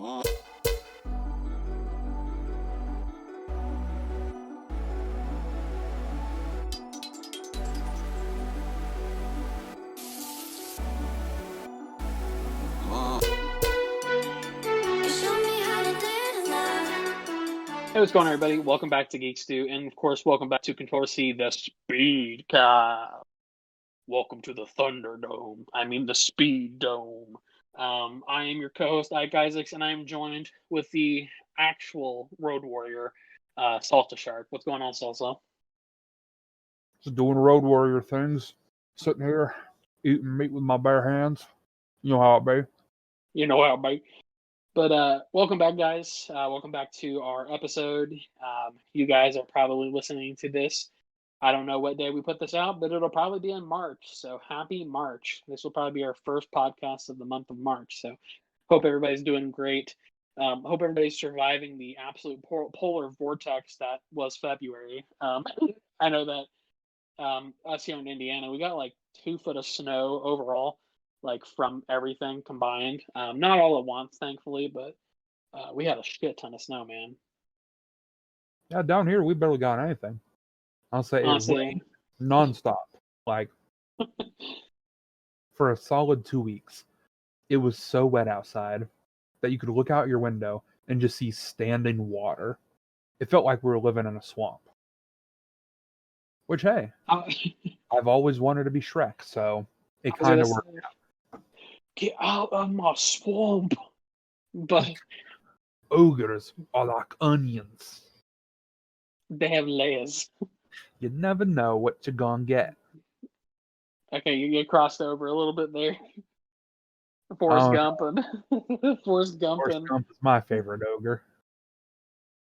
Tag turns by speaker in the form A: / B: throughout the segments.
A: Hey, what's going on, everybody? Welcome back to Geek-Stew, and of course, welcome back to Ctrl C, the Speedcast. Welcome to the Thunderdome. I mean, the Speed Dome. I am your co-host, Ike Isaacs, and I am joined with the actual Road Warrior, Salsa Shark. What's going on, Salsa?
B: Just doing Road Warrior things. Sitting here, eating meat with my bare hands. You know how it be.
A: You know how it be. But welcome back, guys. Welcome back to our episode. You guys are probably listening to this. I don't know what day we put this out, but it'll probably be in March. So happy March. This will probably be our first podcast of the month of March. So hope everybody's doing great. Hope everybody's surviving the absolute polar vortex that was February. I know that us here in Indiana, we got like 2 foot of snow overall, like from everything combined. Not all at once, thankfully, but we had a shit ton of snow, man.
B: Yeah, down here we barely got anything. I'll say it rained nonstop, like for a solid 2 weeks. It was so wet outside that you could look out your window and just see standing water. It felt like we were living in a swamp. Which, hey, I've always wanted to be Shrek, so it kind of worked out.
A: Get out of my swamp! But
B: ogres are like onions.
A: They have layers.
B: You never know what you're gonna get.
A: Okay, you get crossed over a little bit there. Forrest Gump and Forrest Gump
B: is my favorite ogre.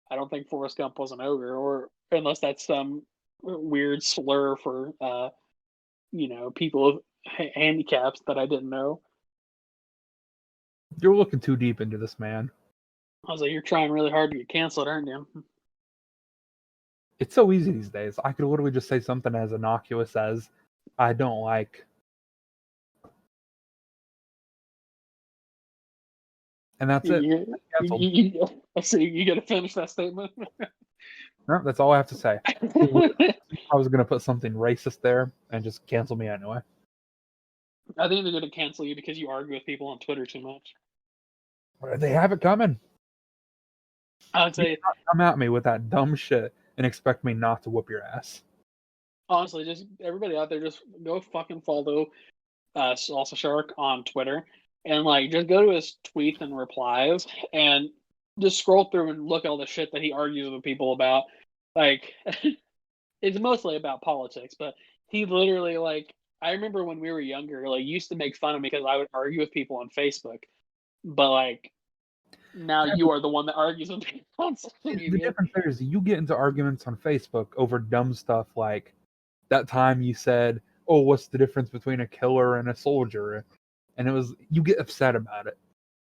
A: I don't think Forrest Gump was an ogre, or unless that's some weird slur for people with handicaps that I didn't know.
B: You're looking too deep into this, man.
A: I was like, you're trying really hard to get canceled, aren't you?
B: It's so easy these days. I could literally just say something as innocuous as, I don't like. And that's it.
A: So you got to finish that statement?
B: No, that's all I have to say. I was going to put something racist there and just cancel me anyway.
A: I think they're going to cancel you because you argue with people on Twitter too much.
B: They have it coming.
A: I'd say
B: come at me with that dumb shit and expect me not to whoop your ass.
A: Honestly, just everybody out there, just go fucking follow Salsa Shark on Twitter and just go to his tweets and replies and just scroll through and look at all the shit that he argues with people about. It's mostly about politics, but he literally I remember when we were younger, used to make fun of me because I would argue with people on Facebook, but now you are the one that argues with people on social media.
B: The difference there is you get into arguments on Facebook over dumb stuff like that time you said, oh, what's the difference between a killer and a soldier? And it was, you get upset about it.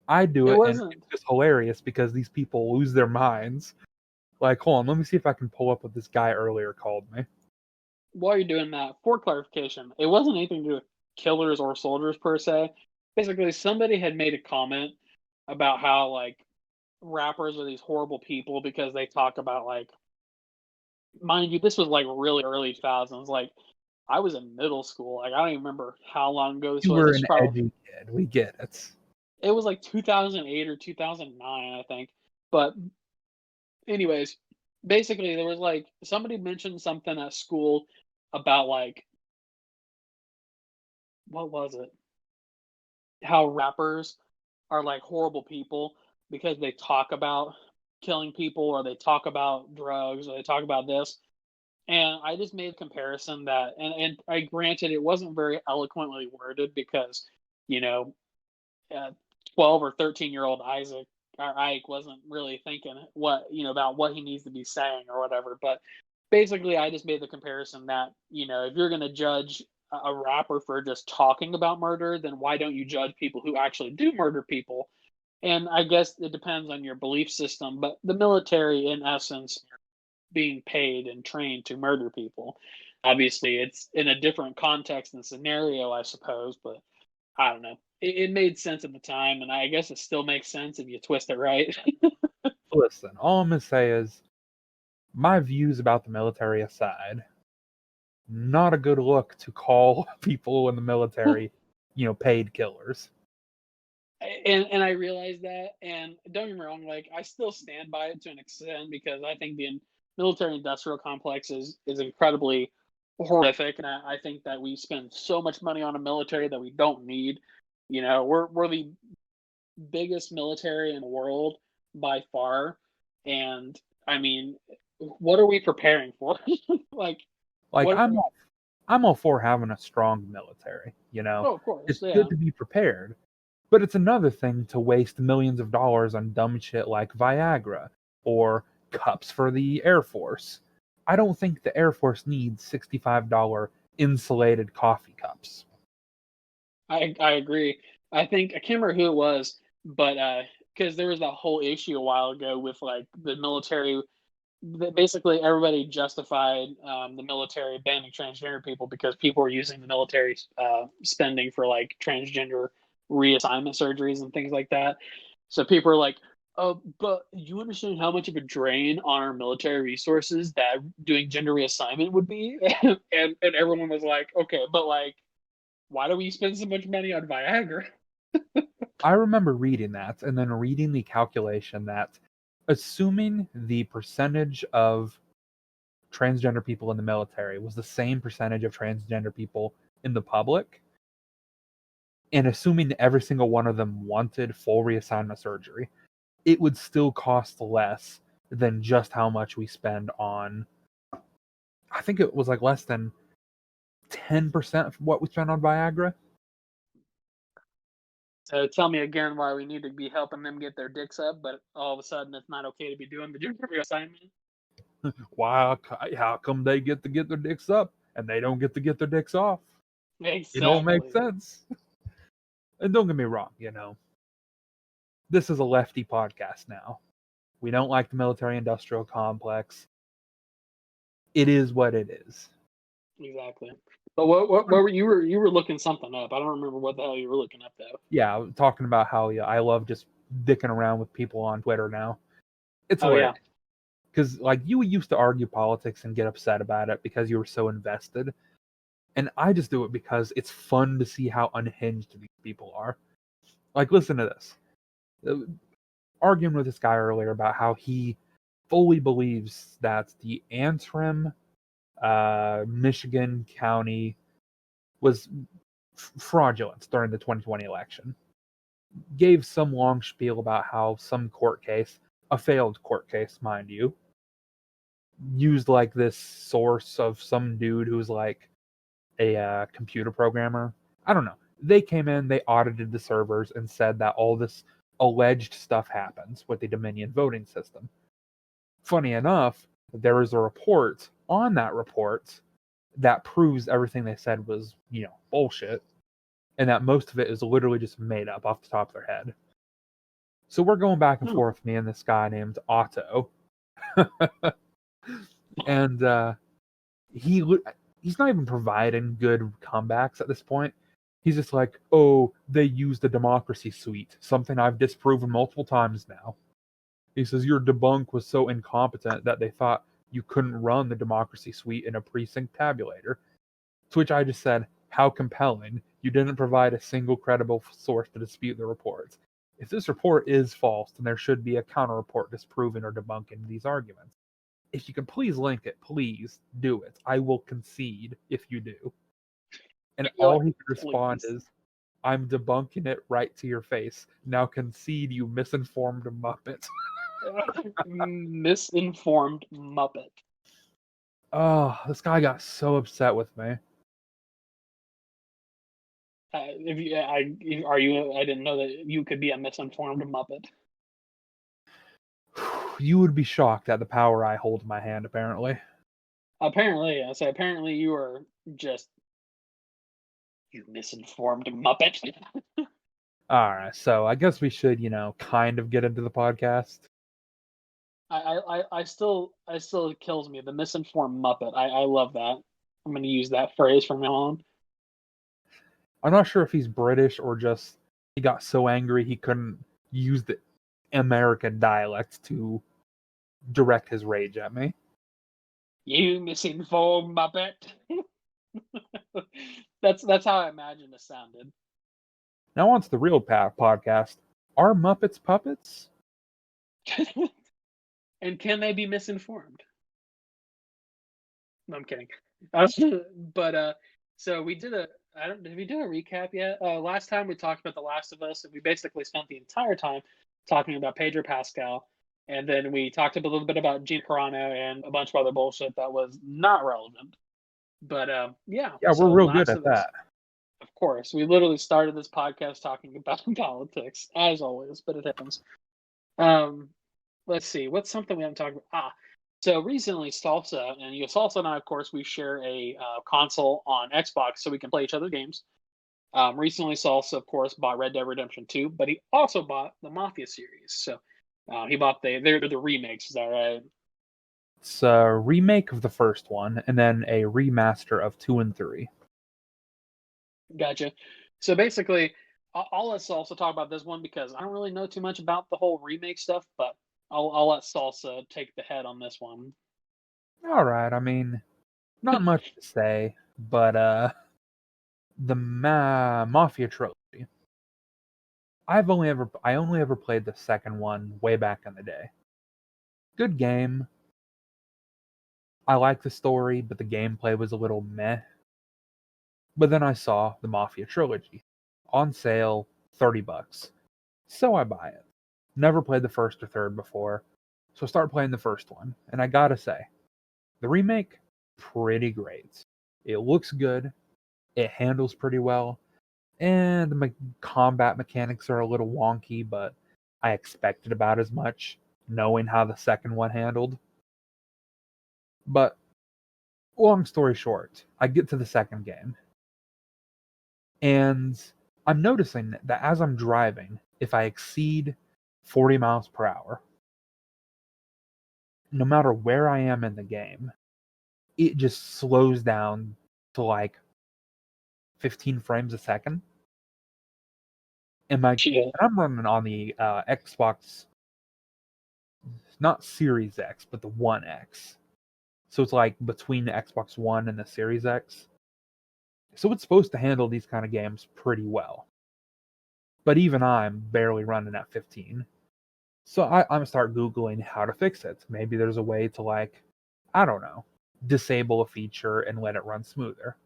B: I do it and it's just hilarious because these people lose their minds. Hold on, let me see if I can pull up what this guy earlier called me.
A: While you're doing that, for clarification, it wasn't anything to do with killers or soldiers per se. Basically, somebody had made a comment about how rappers are these horrible people because they talk about mind you, this was really early 2000s. I was in middle school. I don't even remember how long ago this was.
B: You were an edgy kid. We get it.
A: It was 2008 or 2009, I think. But anyways, basically there was somebody mentioned something at school about what was it? How rappers are horrible people because they talk about killing people or they talk about drugs or they talk about this. And I just made a comparison that, and I granted it wasn't very eloquently worded because, 12 or 13-year-old Ike wasn't really thinking about what he needs to be saying or whatever. But basically, I just made the comparison that, if you're going to judge a rapper for just talking about murder, then why don't you judge people who actually do murder people? And I guess it depends on your belief system, but the military, in essence, being paid and trained to murder people. Obviously, it's in a different context and scenario, I suppose, but I don't know. it made sense at the time, and I guess it still makes sense if you twist it right.
B: Listen, all I'm gonna say is my views about the military aside, not a good look to call people in the military, paid killers.
A: And I realize that, and don't get me wrong, like I still stand by it to an extent because I think the military industrial complex is incredibly horrific, and I think that we spend so much money on a military that we don't need. We're the biggest military in the world by far, and I mean, what are we preparing for? like,
B: Like
A: what?
B: I'm all for having a strong military,
A: Oh, of course,
B: It's
A: yeah.
B: good to be prepared. But it's another thing to waste millions of dollars on dumb shit like Viagra or cups for the Air Force. I don't think the Air Force needs $65 insulated coffee cups.
A: I agree. I think I can't remember who it was, but because there was that whole issue a while ago with like the military. Basically, everybody justified the military banning transgender people because people were using the military spending for like transgender reassignment surgeries and things like that. So people are like, "Oh, but you understand how much of a drain on our military resources that doing gender reassignment would be?" and everyone was like, "Okay, but like, why do we spend so much money on Viagra?"
B: I remember reading that and then reading the calculation that assuming the percentage of transgender people in the military was the same percentage of transgender people in the public, and assuming every single one of them wanted full reassignment surgery, it would still cost less than just how much we spend on. I think it was like less than 10% of what we spend on Viagra.
A: So tell me again why we need to be helping them get their dicks up, but all of a sudden it's not okay to be doing the gender reassignment.
B: Why? How come they get to get their dicks up and they don't get to get their dicks off? It don't make
A: Exactly.
B: sense. And don't get me wrong, this is a lefty podcast now. We don't like the military industrial complex. It is what it is.
A: Exactly. But what were you were looking something up? I don't remember what the hell you were looking up though.
B: Yeah, talking about how I love just dicking around with people on Twitter now. It's
A: Oh yeah.
B: hilarious. Because like you used to argue politics and get upset about it because you were so invested. And I just do it because it's fun to see how unhinged these people are. Like, listen to this. Arguing with this guy earlier about how he fully believes that the Antrim, Michigan county was fraudulent during the 2020 election. Gave some long spiel about how some court case, a failed court case, mind you, used like this source of some dude who's like a computer programmer. I don't know. They came in, they audited the servers, and said that all this alleged stuff happens with the Dominion voting system. Funny enough, there is a report on that report that proves everything they said was, bullshit, and that most of it is literally just made up off the top of their head. So we're going back and
A: Hmm.
B: forth, me and this guy named Otto. And he's not even providing good comebacks at this point. He's just like, oh, they used the democracy suite, something I've disproven multiple times now. He says your debunk was so incompetent that they thought you couldn't run the democracy suite in a precinct tabulator. To which I just said, how compelling. You didn't provide a single credible source to dispute the reports. If this report is false, then there should be a counter report disproving or debunking these arguments. If you can please link it, please do it. I will concede if you do. And
A: You're
B: all
A: like,
B: he could respond
A: please.
B: is, I'm debunking it right to your face. Now concede, you misinformed muppet.
A: Misinformed Muppet.
B: Oh, this guy got so upset with me.
A: If you, are you? I didn't know that you could be a misinformed Muppet.
B: You would be shocked at the power I hold in my hand, apparently.
A: Apparently, I say apparently you are just you misinformed Muppet.
B: Alright, so I guess we should, kind of get into the podcast.
A: I still it kills me the misinformed Muppet. I love that. I'm going to use that phrase from now on.
B: I'm not sure if he's British or just he got so angry he couldn't use the American dialect to direct his rage at me.
A: You misinformed Muppet. That's how I imagine it sounded.
B: Now on to the real podcast. Are Muppets puppets?
A: And can they be misinformed? No, I'm kidding. But so we did did we do a recap yet? Last time we talked about The Last of Us, and we basically spent the entire time talking about Pedro Pascal, and then we talked a little bit about Gina Carano and a bunch of other bullshit that was not relevant. But yeah,
B: Yeah,
A: so
B: we're real
A: Last
B: good at
A: of Us,
B: that.
A: of course, we literally started this podcast talking about politics, as always, but it happens. Let's see, what's something we haven't talked about? So recently, Salsa and Salsa and I, of course, we share a console on Xbox, so we can play each other's games. Recently, Salsa, of course, bought Red Dead Redemption 2, but he also bought the Mafia series. So he bought they're the remakes. Is that right?
B: It's a remake of the first one, and then a remaster of 2 and 3.
A: Gotcha. So basically, I'll let Salsa talk about this one because I don't really know too much about the whole remake stuff, but I'll let Salsa take the head on this one.
B: All right, I mean, not much to say, but the Mafia Trilogy. I only ever played the second one way back in the day. Good game. I like the story, but the gameplay was a little meh. But then I saw the Mafia Trilogy on sale, $30. So I buy it. Never played the first or third before, so I start playing the first one, and I gotta say, the remake, pretty great. It looks good, it handles pretty well, and the combat mechanics are a little wonky, but I expected about as much, knowing how the second one handled. But long story short, I get to the second game, and I'm noticing that as I'm driving, if I exceed 40 miles per hour, no matter where I am in the game, it just slows down to like 15 frames a second. And I'm running on the Xbox, not Series X, but the One X. So it's like between the Xbox One and the Series X. So it's supposed to handle these kind of games pretty well. But even I'm barely running at 15. So I'm going to start Googling how to fix it. Maybe there's a way to, like, I don't know, disable a feature and let it run smoother.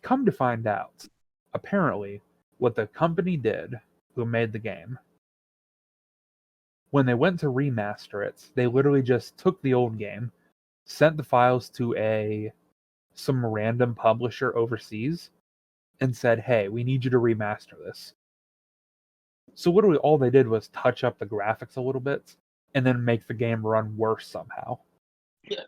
B: Come to find out, apparently, what the company did who made the game, when they went to remaster it, they literally just took the old game, sent the files to some random publisher overseas, and said, hey, we need you to remaster this. So literally all they did was touch up the graphics a little bit and then make the game run worse somehow.
A: Yeah.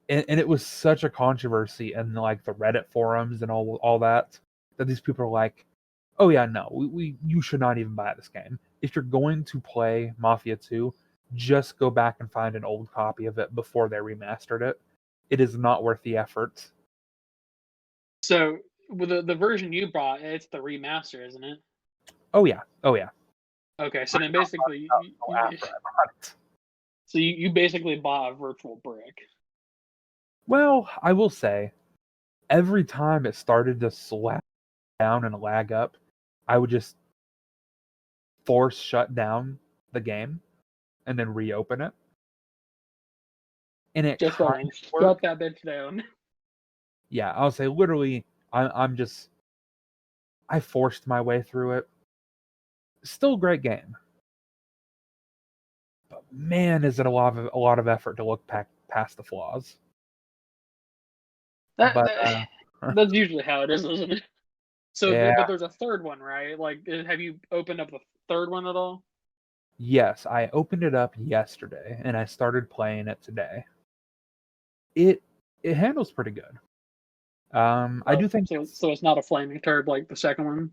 B: And it was such a controversy in like the Reddit forums and all that these people are like, oh yeah, no, you should not even buy this game. If you're going to play Mafia 2, just go back and find an old copy of it before they remastered it. It is not worth the effort.
A: So with the version you bought, it's the remaster, isn't it?
B: Oh yeah.
A: Okay, so then basically, you basically bought a virtual brick.
B: Well, I will say, every time it started to slow down and lag up, I would just force shut down the game and then reopen it. And it
A: Just
B: kind of
A: shut
B: worked.
A: that bitch down.
B: Yeah, I'll say literally, I forced my way through it. Still a great game. But man, is it a lot of effort to look past the flaws.
A: That's usually how it is, isn't it? So,
B: Yeah.
A: but there's a third one, right? Like, have you opened up the third one at all?
B: Yes, I opened it up yesterday and I started playing it today. It handles pretty good. I do think
A: so. It's not a flaming turd like the second one.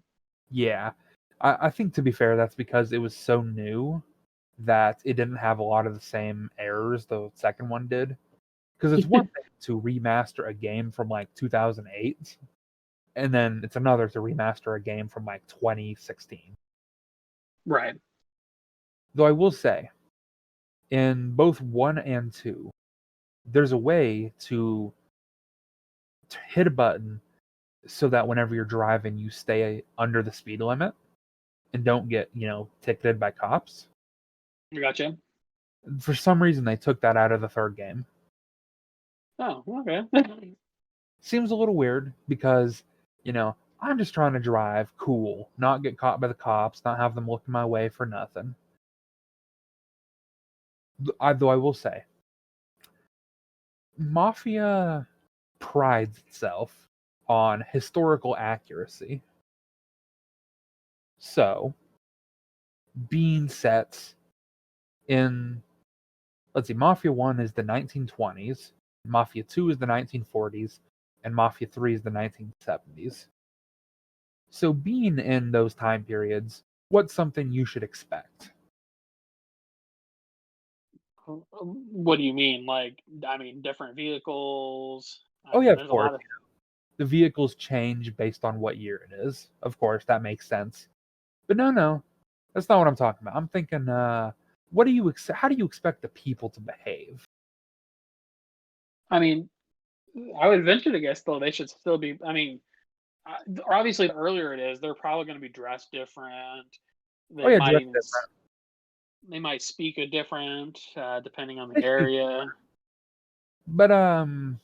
B: Yeah, I think to be fair, that's because it was so new that it didn't have a lot of the same errors the second one did. Because it's one thing to remaster a game from like 2008, and then it's another to remaster a game from like 2016.
A: Right.
B: Though I will say, in both 1 and 2, there's a way to hit a button so that whenever you're driving, you stay under the speed limit and don't get, ticketed by cops.
A: I gotcha.
B: For some reason, they took that out of the third game.
A: Oh, okay.
B: Seems a little weird because, I'm just trying to drive cool, not get caught by the cops, not have them look my way for nothing. Though I will say, Mafia prides itself on historical accuracy. So, being set in, let's see, Mafia 1 is the 1920s, Mafia 2 is the 1940s, and Mafia 3 is the 1970s. So, being in those time periods, what's something you should expect?
A: What do you mean? Different vehicles.
B: Oh, yeah, of
A: There's a
B: course.
A: lot of.
B: The vehicles change based on what year it is. Of course, that makes sense. But no, that's not what I'm talking about. I'm thinking, how do you expect the people to behave?
A: I mean, I would venture to guess though they should still be. Obviously, the earlier it is, they're probably going to be dressed different.
B: Oh,
A: They
B: yeah,
A: might
B: dress
A: even
B: different.
A: they might speak a different depending on the area.
B: But I'm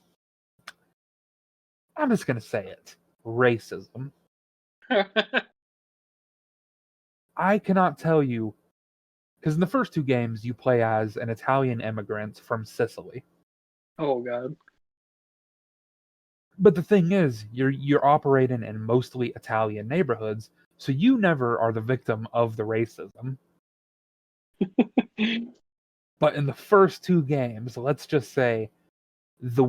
B: just gonna say it. Racism. I cannot tell you because in the first two games you play as an Italian immigrant from Sicily.
A: Oh God.
B: But the thing is, you're operating in mostly Italian neighborhoods, so you never are the victim of the racism. But in the first two games, let's just say the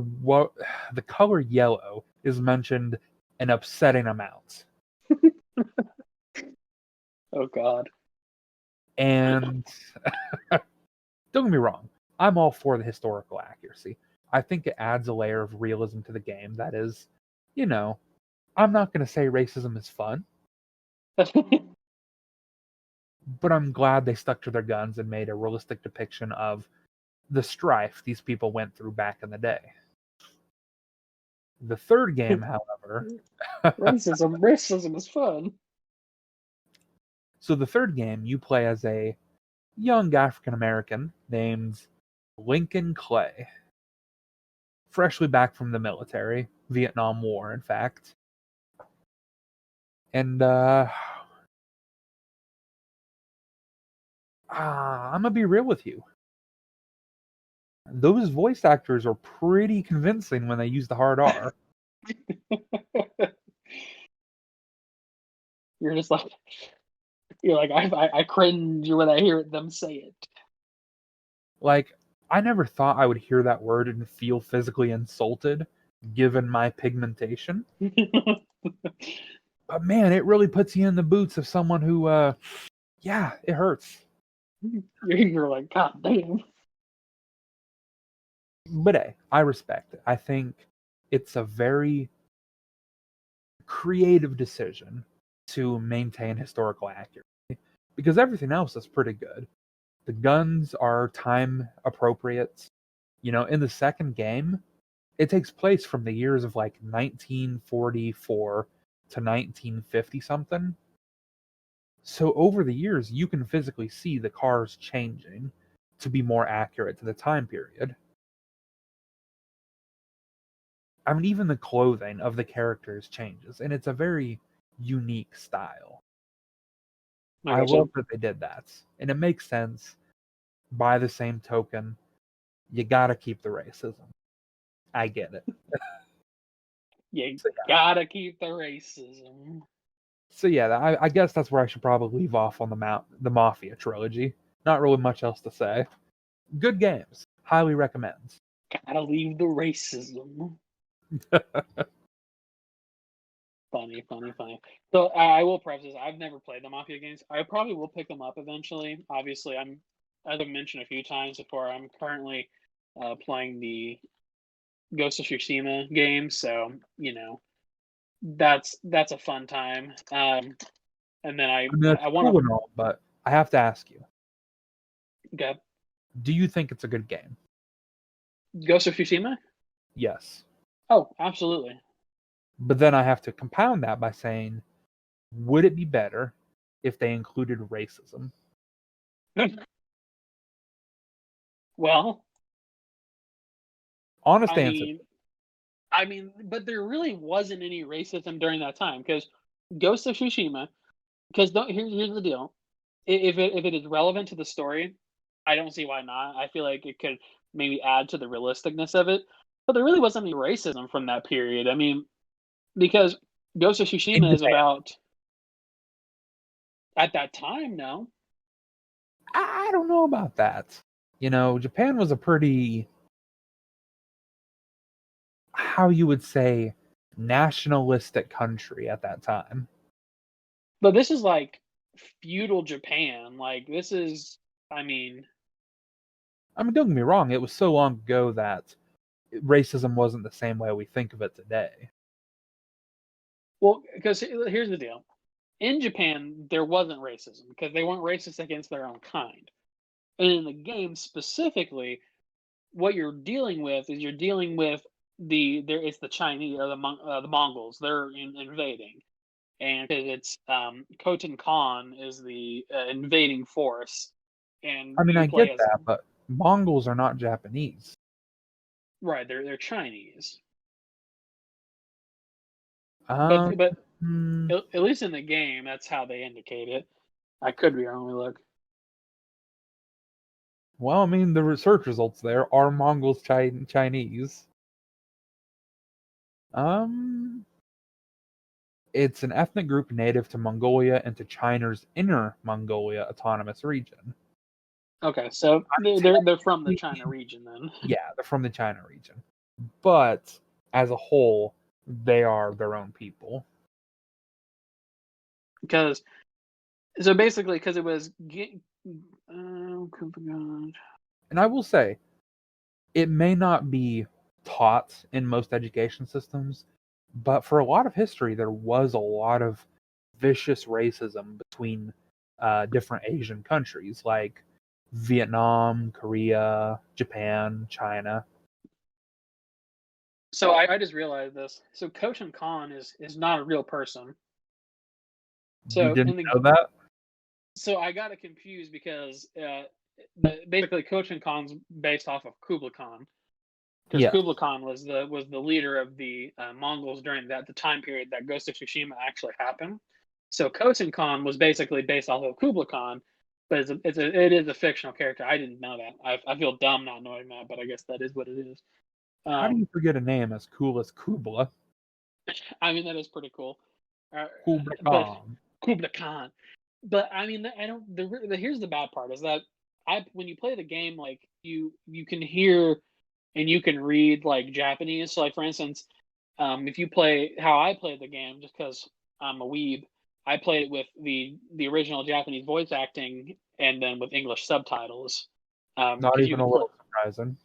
B: color yellow is mentioned an upsetting amount.
A: Oh God.
B: And don't get me wrong, I'm all for the historical accuracy. I think it adds a layer of realism to the game that is, I'm not going to say racism is fun, but I'm glad they stuck to their guns and made a realistic depiction of the strife these people went through back in the day. The third game, however,
A: Racism is fun.
B: so the third game, you play as a young African American named Lincoln Clay, freshly back from the military, Vietnam War, in fact. And I'm gonna be real with you. Those voice actors are pretty convincing when they use the hard R.
A: You're just like I cringe when I hear them say it.
B: Like, I never thought I would hear that word and feel physically insulted, given my pigmentation. But man, it really puts you in the boots of someone who, yeah, it hurts.
A: You're like, God damn.
B: But hey, I respect it. I think it's a very creative decision to maintain historical accuracy because everything else is pretty good. The guns are time appropriate. In the second game, it takes place from the years of like 1944 to 1950 something. So over the years, you can physically see the cars changing to be more accurate to the time period. I mean, even the clothing of the characters changes, and it's a very unique style. I love that they did that, and it makes sense. By the same token, you gotta keep the racism. I get it.
A: You
B: So,
A: gotta keep the racism.
B: I guess that's where I should probably leave off on the Mafia Trilogy. Not really much else to say. Good games. Highly recommend.
A: Gotta leave the racism. Funny. So I will preface this. I've never played the Mafia games. I probably will pick them up eventually. Obviously, as I've mentioned a few times before, I'm currently playing the Ghost of Tsushima game. So that's a fun time. And then
B: I mean, that's
A: I want
B: cool and all, but I have to ask you:
A: to go
B: do you think it's a good game?
A: Ghost of Tsushima.
B: Yes.
A: Oh, absolutely.
B: But then I have to compound that by saying, would it be better if they included racism?
A: Well,
B: Honest
A: I
B: answer.
A: mean, but there really wasn't any racism during that time because Ghost of Tsushima. Because here's the deal: if it is relevant to the story, I don't see why not. I feel like it could maybe add to the realisticness of it. But there really wasn't any racism from that period. I mean, because Ghost of
B: In
A: Tsushima is
B: Japan.
A: about at that time. No,
B: I don't know about that. Japan was a pretty, how you would say, nationalistic country at that time.
A: but this is like feudal Japan. Like this is, I mean,
B: I mean, don't get me wrong, it was so long ago that racism wasn't the same way we think of it today.
A: well, because here's the deal: in Japan, there wasn't racism because they weren't racist against their own kind. And in the game specifically, what you're dealing with is you're dealing with it's the Chinese or the Mongols. They're invading, and it's Khotan Khan is the invading force, and
B: I mean,
A: you
B: I
A: play
B: get
A: as
B: that, but Mongols are not Japanese.
A: right. They're Chinese,
B: Um,
A: but
B: hmm,
A: at least in the game, that's how they indicate it. I could be wrong. Look.
B: well, I mean, the research results there are Mongols Chinese. Um, it's an ethnic group native to Mongolia and to China's Inner Mongolia Autonomous Region.
A: Okay, so they're from the China region then.
B: Yeah, they're from the China region. But as a whole, they are their own people.
A: Because so basically, because it was oh god.
B: And I will say, it may not be taught in most education systems, but for a lot of history, there was a lot of vicious racism between different Asian countries like Vietnam, Korea, Japan, China.
A: So I just realized this. So Koshin Khan is not a real person.
B: You
A: So
B: didn't know that?
A: so I got it confused because basically Koshin Khan's based off of Kublai Khan because
B: Yes.
A: Kublai Khan was the leader of the Mongols during the time period that Ghost of Tsushima actually happened. So Koshin Khan was basically based off of Kublai Khan, but it is a fictional character. I didn't know that. I feel dumb not knowing that, but I guess that is what it is.
B: How do you forget a name as cool as Kubla?
A: I mean that is pretty cool.
B: Kubla
A: But
B: Khan.
A: Kublai Khan. But I mean, I don't. Here's the bad part is that when you play the game, like you can hear and you can read like Japanese. So like for instance, if you play how I played the game, just because I'm a weeb, I played it with the original Japanese voice acting and then with English subtitles.
B: Not
A: Because you
B: even
A: can
B: a
A: play.
B: little surprising.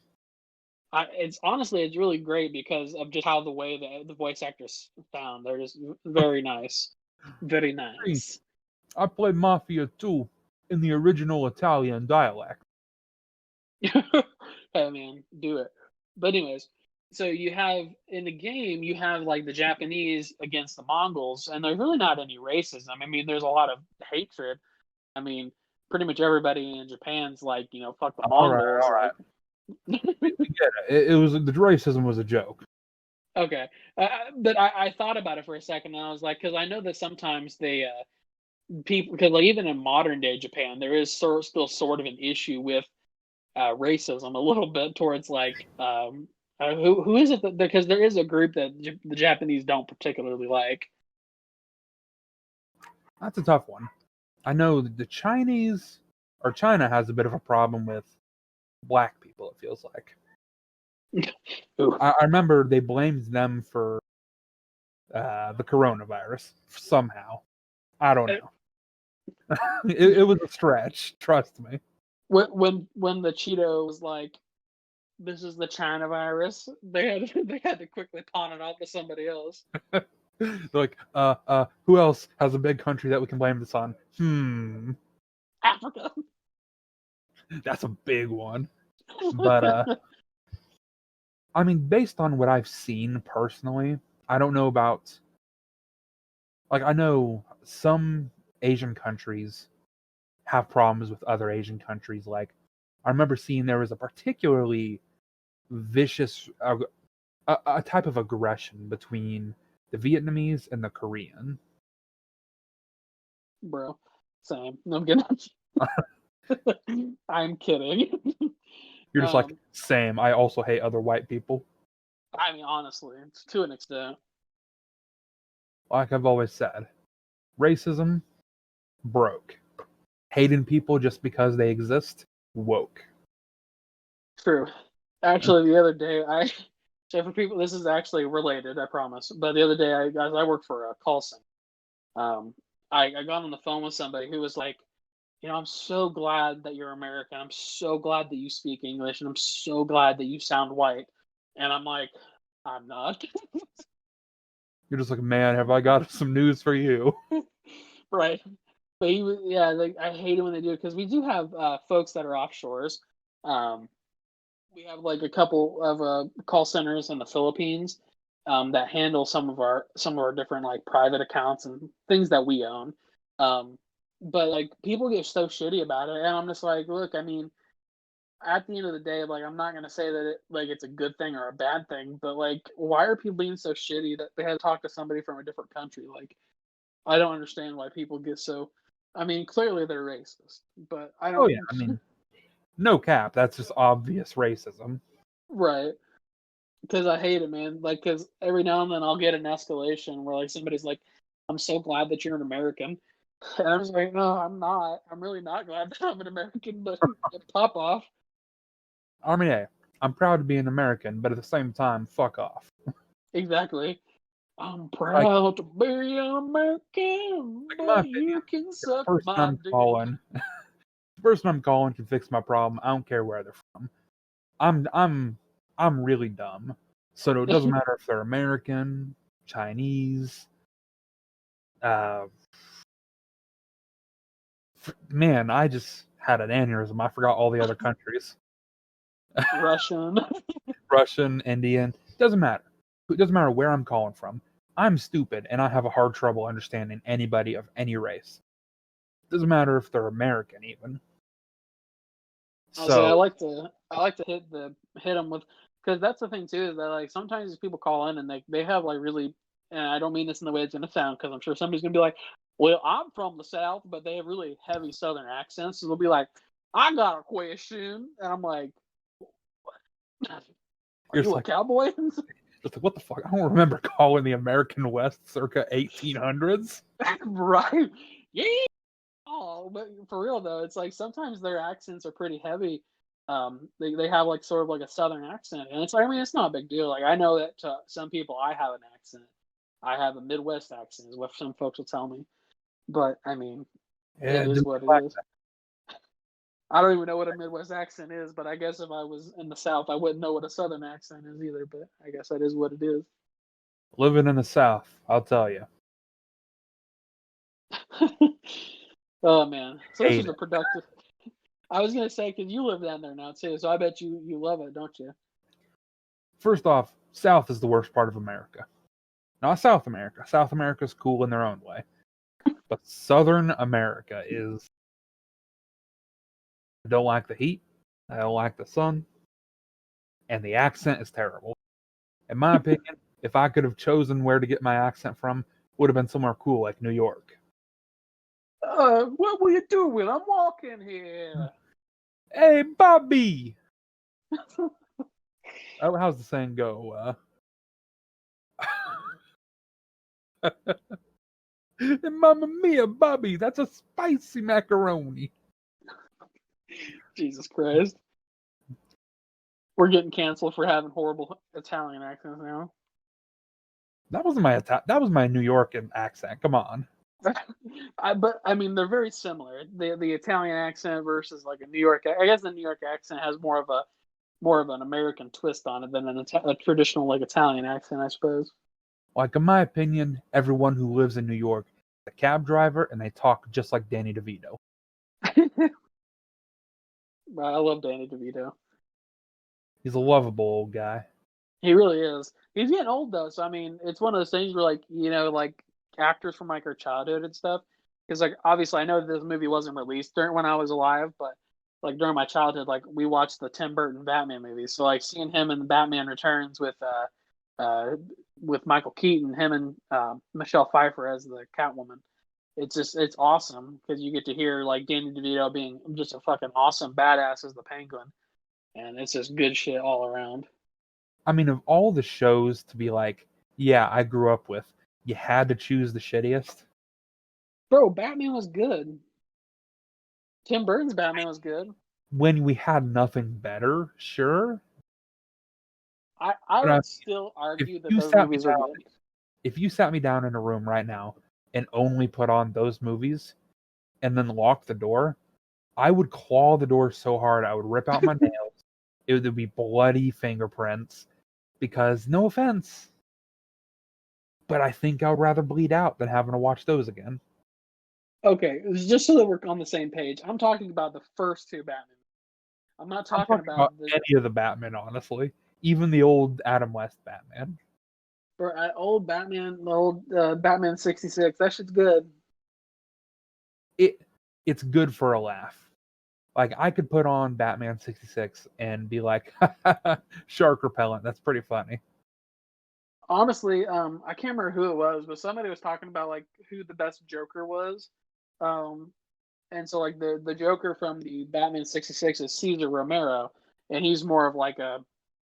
A: It's honestly it's really great because of just how the way the voice actors sound. They're just very nice, very
B: Hey,
A: nice.
B: I played Mafia 2 in the original Italian dialect.
A: Hey man, do it. But anyways, so you have in the game you have like the Japanese against the Mongols, and there's really not any racism. I mean, there's a lot of hatred. I mean, pretty much everybody in Japan's like, fuck the
B: All right,
A: Mongols.
B: all right.
A: Like,
B: We get it. It was the racism was a joke.
A: okay, but I thought about it for a second, and I was like, because I know that sometimes they people because like even in modern day Japan, there is still sort of an issue with racism a little bit towards like who is it that because there is a group that the Japanese don't particularly like.
B: That's a tough one. I know the Chinese or China has a bit of a problem with black people. It feels like.
A: Ooh.
B: I remember they blamed them for the coronavirus somehow. I don't
A: Uh,
B: know. It was a stretch. Trust me.
A: when the Cheeto was like, "This is the China virus," they had they had to quickly pawn it off to somebody else.
B: They're like, who else has a big country that we can blame this on?
A: Africa.
B: That's a big one. But I mean, based on what I've seen personally, I don't know about, like, I know some Asian countries have problems with other Asian countries. Like, I remember seeing there was a particularly vicious, a type of aggression between the Vietnamese and the Korean.
A: Bro, same. No, I'm kidding. I'm kidding.
B: You're just like, same. I also hate other white people.
A: I mean, honestly, to an extent.
B: Like I've always said, racism, broke. Hating people just because they exist, woke.
A: True. Actually, the other day, so for people, this is actually related, I promise. But the other day, I work for a call center. I got on the phone with somebody who was like, I'm so glad that you're American. I'm so glad that you speak English, and I'm so glad that you sound white. And I'm like, I'm not.
B: You're just like, man, have I got some news for you?
A: Right. But yeah, like I hate it when they do it because we do have folks that are offshores. We have like a couple of call centers in the Philippines that handle some of our different like private accounts and things that we own. But like people get so shitty about it, and I'm just like, look, I mean, at the end of the day, like I'm not gonna say that it's a good thing or a bad thing, but like, why are people being so shitty that they had to talk to somebody from a different country? Like, I don't understand why people get so. I mean, clearly they're racist, but I don't.
B: Oh yeah, I mean, no cap. That's just obvious racism.
A: Right. Because I hate it, man. Like, because every now and then I'll get an escalation where like somebody's like, "I'm so glad that you're an American," and I'm just like, "No, I'm not. I'm really not glad that I'm an American." But pop off.
B: I mean, hey, I'm proud to be an American, but at the same time, fuck off.
A: Exactly. I'm
B: Like,
A: proud to be an American,
B: in my
A: but
B: opinion,
A: you can
B: if the
A: suck
B: person
A: my
B: I'm
A: dick.
B: calling, the person I'm calling can fix my problem. I don't care where they're from. I'm really dumb. So it doesn't matter if they're American, Chinese, uh, man, I just had an aneurysm. I forgot all the other countries.
A: Russian.
B: Russian, Indian, doesn't matter. It doesn't matter where I'm calling from. I'm stupid and I have a hard trouble understanding anybody of any race. Doesn't matter if they're American even.
A: I'll say I
B: So
A: like to hit them with, because that's the thing too, is that like sometimes people call in and they have like really, and I don't mean this in the way it's gonna sound, because I'm sure somebody's gonna be like, well, I'm from the South, but they have really heavy Southern accents, so they'll be like, I got a question, and I'm like, are
B: you're just
A: you a
B: like,
A: cowboy?
B: what the fuck? I don't remember calling the American West circa 1800s.
A: Right? Yeah. Oh, but for real though, it's like sometimes their accents are pretty heavy. They have like sort of like a southern accent, and it's like, I mean, it's not a big deal. Like I know that to some people I have an accent. I have a Midwest accent, is what some folks will tell me. But I mean, it
B: Yeah,
A: is
B: dude,
A: what it
B: like
A: is. I don't even know what a Midwest accent is, but I guess if I was in the South, I wouldn't know what a Southern accent is either. But I guess that is what it is.
B: living in the South, I'll tell you,
A: Oh man, so this
B: hate
A: was a
B: it.
A: productive. I was gonna say, because you live down there now too, so I bet you love it, don't you?
B: First off, South is the worst part of America. Not South America. South America's cool in their own way. But Southern America is. I don't like the heat. I don't like the sun. And the accent is terrible. In my opinion, if I could have chosen where to get my accent from, would have been somewhere cool like New York.
A: What were you doing? I'm walking here.
B: Hey, Bobby! Oh, how's the saying go? Mamma mia, Bobby, that's a spicy macaroni.
A: Jesus Christ. We're getting canceled for having horrible Italian accents now.
B: That wasn't my that was my New York accent. Come on.
A: But I mean, they're very similar. The Italian accent versus like a New York. I guess the New York accent has more of an American twist on it than a traditional like Italian accent, I suppose.
B: Like, in my opinion, everyone who lives in New York is a cab driver, and they talk just like Danny DeVito.
A: I love Danny DeVito.
B: He's a lovable old guy.
A: He really is. He's getting old though, so I mean, it's one of those things where, like, like actors from like our childhood and stuff. Because like obviously, I know this movie wasn't released during when I was alive, but like during my childhood, like we watched the Tim Burton Batman movies. So like seeing him in Batman Returns with Michael Keaton, him and Michelle Pfeiffer as the Catwoman. It's awesome because you get to hear like Danny DeVito being just a fucking awesome badass as the Penguin, and it's just good shit all around.
B: I mean, of all the shows to be like, yeah, I grew up with, you had to choose the shittiest.
A: Bro, Batman was good. Tim Burton's Batman was good.
B: When we had nothing better, sure.
A: I
B: But
A: would still
B: if
A: argue that
B: you
A: those
B: sat me
A: movies are
B: down,
A: good.
B: if you sat me down in a room right now and only put on those movies and then locked the door, I would claw the door so hard I would rip out my nails. It would be bloody fingerprints because, no offense, but I think I would rather bleed out than having to watch those again.
A: Okay, just so that we're on the same page, I'm talking about the first two Batman. I'm not
B: I'm
A: talking
B: talking about
A: about the
B: any of the Batman, honestly. Even the old Adam West Batman.
A: old Batman, the old Batman '66. That shit's good.
B: It's good for a laugh. Like, I could put on Batman 66 and be like, shark repellent. That's pretty funny.
A: Honestly, I can't remember who it was, but somebody was talking about like who the best Joker was. Um, and so like the Joker from the Batman '66 is Cesar Romero, and he's more of like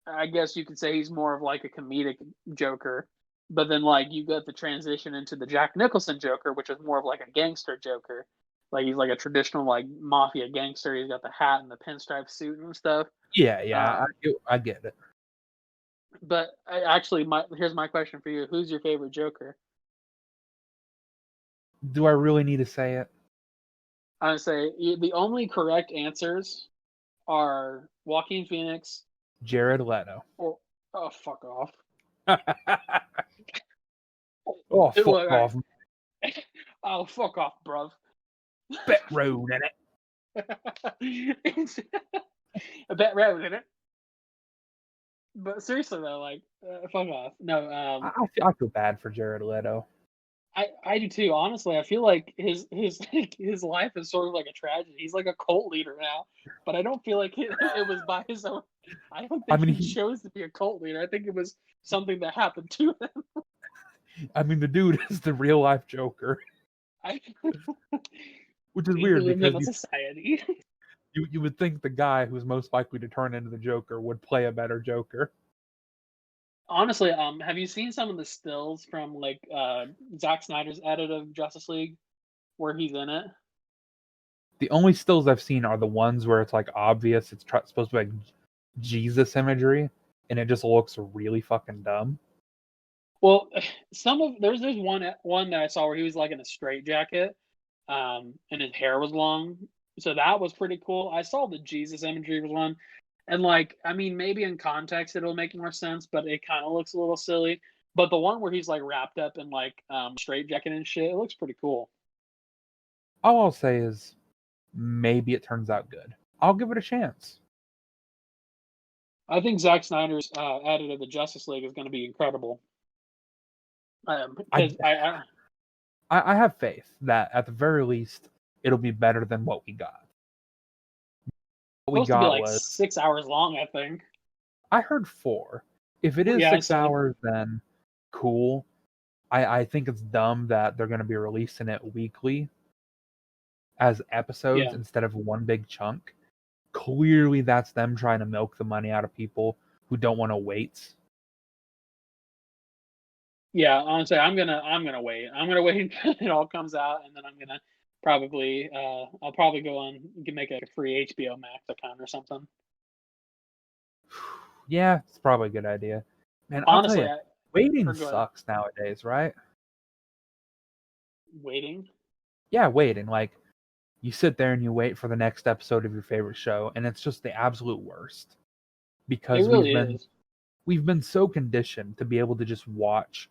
A: I guess you could say he's more of like a comedic Joker. But then like you got the transition into the Jack Nicholson Joker, which is more of like a gangster Joker. Like he's like a traditional like mafia gangster. He's got the hat and the pinstripe suit and stuff.
B: Yeah,
A: Um,
B: I get it.
A: but here's my question for you: who's your favorite Joker?
B: Do I really need to say it?
A: I would say the only correct answers are Joaquin Phoenix
B: Jared Leto.
A: or oh fuck off.
B: Oh,
A: Look,
B: fuck off.
A: oh fuck off, bruv.
B: Bet road in it.
A: It's a bit road in it. But seriously though, like fuck off. No,
B: I feel bad for Jared Leto.
A: I do too. Honestly, I feel like his life is sort of like a tragedy. He's like a cult leader now, but I don't feel like it was by his own. I don't
B: I
A: think
B: mean,
A: he chose to be a cult leader. I think it was something that happened to him.
B: the dude is the real life Joker,
A: I
B: which is
A: we
B: weird
A: live
B: because
A: in a society.
B: you would think the guy who's most likely to turn into the Joker would play a better Joker.
A: Honestly, have you seen some of the stills from like Zack Snyder's edit of Justice League where he's in it?
B: The only stills I've seen are the ones where it's like obvious it's supposed to be like Jesus imagery, and it just looks really fucking dumb.
A: Well, there's one that I saw where he was like in a straitjacket, and his hair was long, so that was pretty cool. I saw the Jesus imagery was one, and like I mean maybe in context it'll make more sense, but it kind of looks a little silly. But the one where he's like wrapped up in like straitjacket and shit, it looks pretty cool.
B: All I'll say is maybe it turns out good. I'll give it a chance.
A: I think Zack Snyder's edit of the Justice League is going to be incredible. Because
B: I have faith that at the very least it'll be better than what we got. What we
A: supposed to be
B: got
A: like
B: was
A: 6 hours long, I think.
B: I heard 4. If it is
A: Yeah,
B: 6 hours, then cool. I think it's dumb that they're going to be releasing it weekly as episodes
A: Yeah.
B: instead of one big chunk. Clearly, that's them trying to milk the money out of people who don't want to wait.
A: Yeah, honestly, I'm gonna wait. I'm gonna wait until it all comes out, and then I'm gonna I'll probably go on make a free HBO Max account or something.
B: Yeah, it's probably a good idea. Man, I'll tell
A: Honestly,
B: you, waiting
A: go ahead.
B: sucks nowadays, right?
A: Waiting.
B: Yeah, waiting. Like, you sit there and you wait for the next episode of your favorite show, and it's just the absolute worst.
A: It
B: Because
A: really is.
B: we've been so conditioned to be able to just watch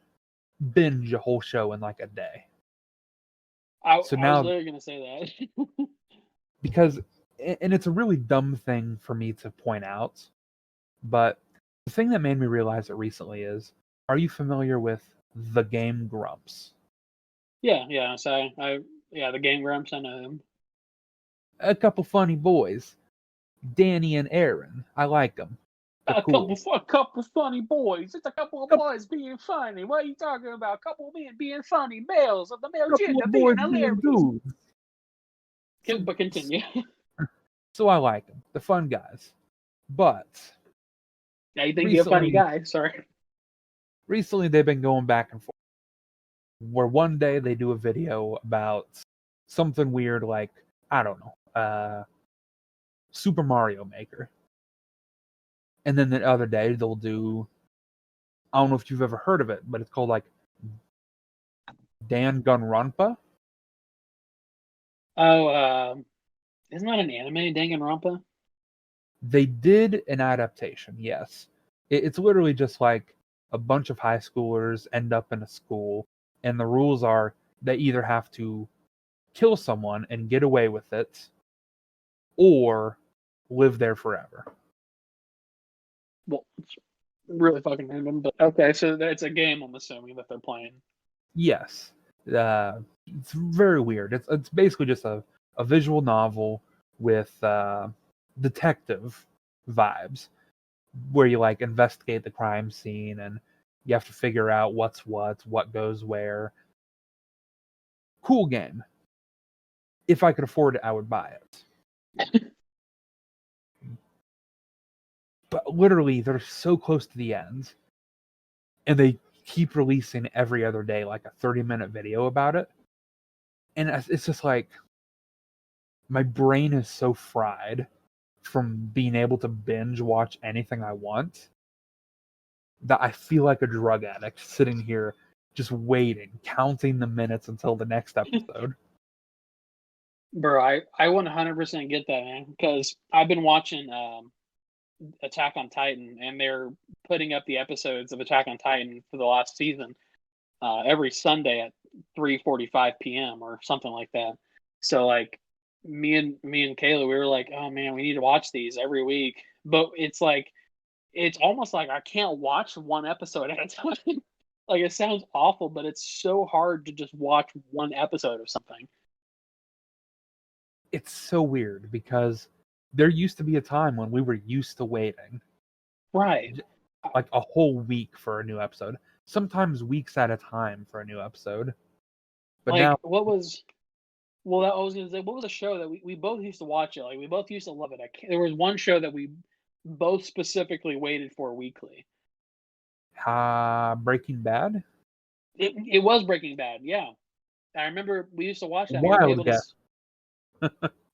B: binge a whole show in like a day. So
A: I was
B: now,
A: literally gonna say that.
B: because, and it's a really dumb thing for me to point out, but the thing that made me realize it recently is, are you familiar with the game Grumps?
A: Yeah. So the Game Grumps, I know him.
B: A couple funny boys, Danny and Aaron. I like them. They're cool.
A: A couple funny boys. It's a couple of
B: Couple,
A: boys being funny. What are you talking about? A couple of men being funny. Males of the male
B: couple
A: gender
B: of
A: being
B: boys being
A: hilarious.
B: dudes. So,
A: But continue.
B: so I like them. They're fun guys. But
A: Now you think you're a funny guy. Sorry.
B: recently they've been going back and forth. Where one day they do a video about something weird like, I don't know, Super Mario Maker. And then the other day they'll do, I don't know if you've ever heard of it, but it's called like Danganronpa.
A: Oh, isn't that an anime, Danganronpa?
B: They did an adaptation, yes. It's literally just like a bunch of high schoolers end up in a school, and the rules are they either have to kill someone and get away with it, or live there forever.
A: Well, it's really fucking random, but okay. So it's a game. I'm assuming that they're playing.
B: Yes. It's very weird. It's basically just a visual novel with detective vibes, where you like investigate the crime scene and you have to figure out what's what goes where. Cool game. If I could afford it, I would buy it. But literally, they're so close to the end, and they keep releasing every other day like a 30-minute video about it. And it's just like, my brain is so fried from being able to binge watch anything I want that I feel like a drug addict sitting here just waiting, counting the minutes until the next episode.
A: Bro, I 100% get that, man, because I've been watching Attack on Titan, and they're putting up the episodes of Attack on Titan for the last season every Sunday at 3:45 p.m. or something like that. So like me and Kayla, we were like, oh man, we need to watch these every week. But it's like it's almost like I can't watch one episode at a time. Like it sounds awful, but it's so hard to just watch one episode of something.
B: It's so weird because there used to be a time when we were used to waiting
A: Right.
B: like a whole week for a new episode, sometimes weeks at a time for a new episode. But
A: Like
B: now,
A: what was well that I was gonna say what was a show that we both used to watch it, like we both used to love it. There was one show that we both specifically waited for weekly.
B: Breaking Bad,
A: It was Breaking Bad, yeah. I remember we used to watch that. We were
B: wild
A: able to
B: guess.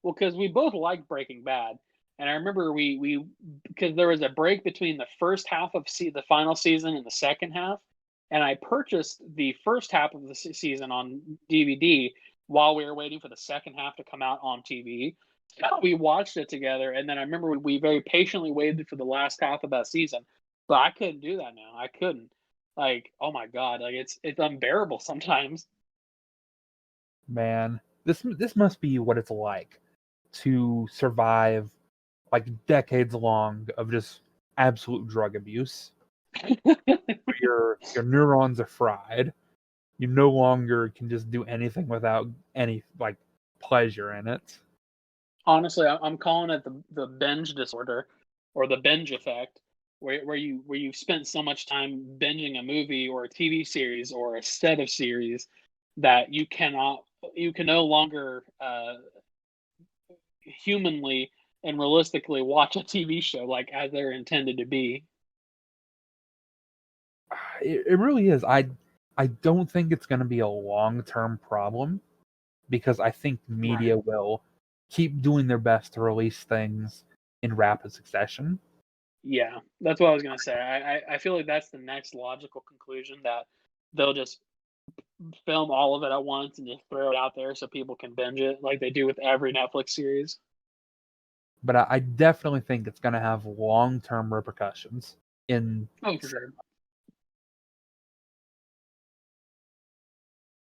A: well, because we both liked Breaking Bad, and I remember we because there was a break between the first half of the final season and the second half, and I purchased the first half of the season on DVD while we were waiting for the second half to come out on TV. So we watched it together, and then I remember we very patiently waited for the last half of that season. But I couldn't do that now. I couldn't. Like, oh my god, like it's unbearable sometimes.
B: Man, this must be what it's like to survive like decades long of just absolute drug abuse. Your neurons are fried. You no longer can just do anything without any like pleasure in it.
A: Honestly, I'm calling it the binge disorder or the binge effect, where you've spent so much time binging a movie or a TV series or a set of series that you can no longer humanly and realistically watch a TV show like as they're intended to be.
B: It really is. I don't think it's going to be a long-term problem because I think
A: Right.
B: media will keep doing their best to release things in rapid succession.
A: Yeah, that's what I was gonna say. I feel like that's the next logical conclusion, that they'll just film all of it at once and just throw it out there so people can binge it like they do with every Netflix series.
B: But I definitely think it's going to have long-term repercussions in
A: Oh, for sure.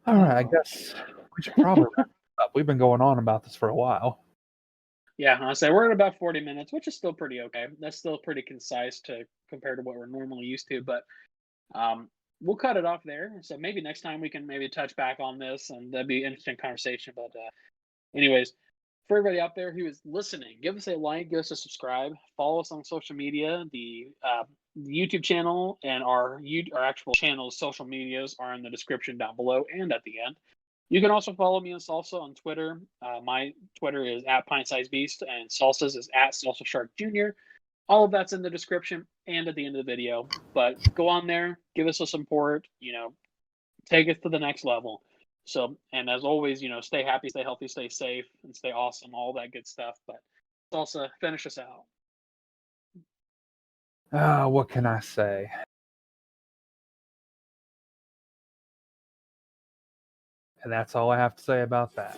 B: All right, I guess we should probably wrap this up. We've been going on about this for a while.
A: Yeah, I say we're at about 40 minutes, which is still pretty okay. That's still pretty concise to compared to what we're normally used to, but um, we'll cut it off there. So maybe next time we can maybe touch back on this, and that'd be an interesting conversation. But anyways, for everybody out there who is listening, give us a like, give us a subscribe, follow us on social media. The YouTube channel and our actual channel's social medias are in the description down below and at the end. You can also follow me on Salsa on Twitter. My Twitter is at PintSizeBeast, and Salsa's is at Salsa Shark Jr. All of that's in the description and at the end of the video. But go on there, give us a support, take us to the next level. So, and as always, stay happy, stay healthy, stay safe, and stay awesome, all that good stuff. But Salsa, finish us out.
B: What can I say? And that's all I have to say about that.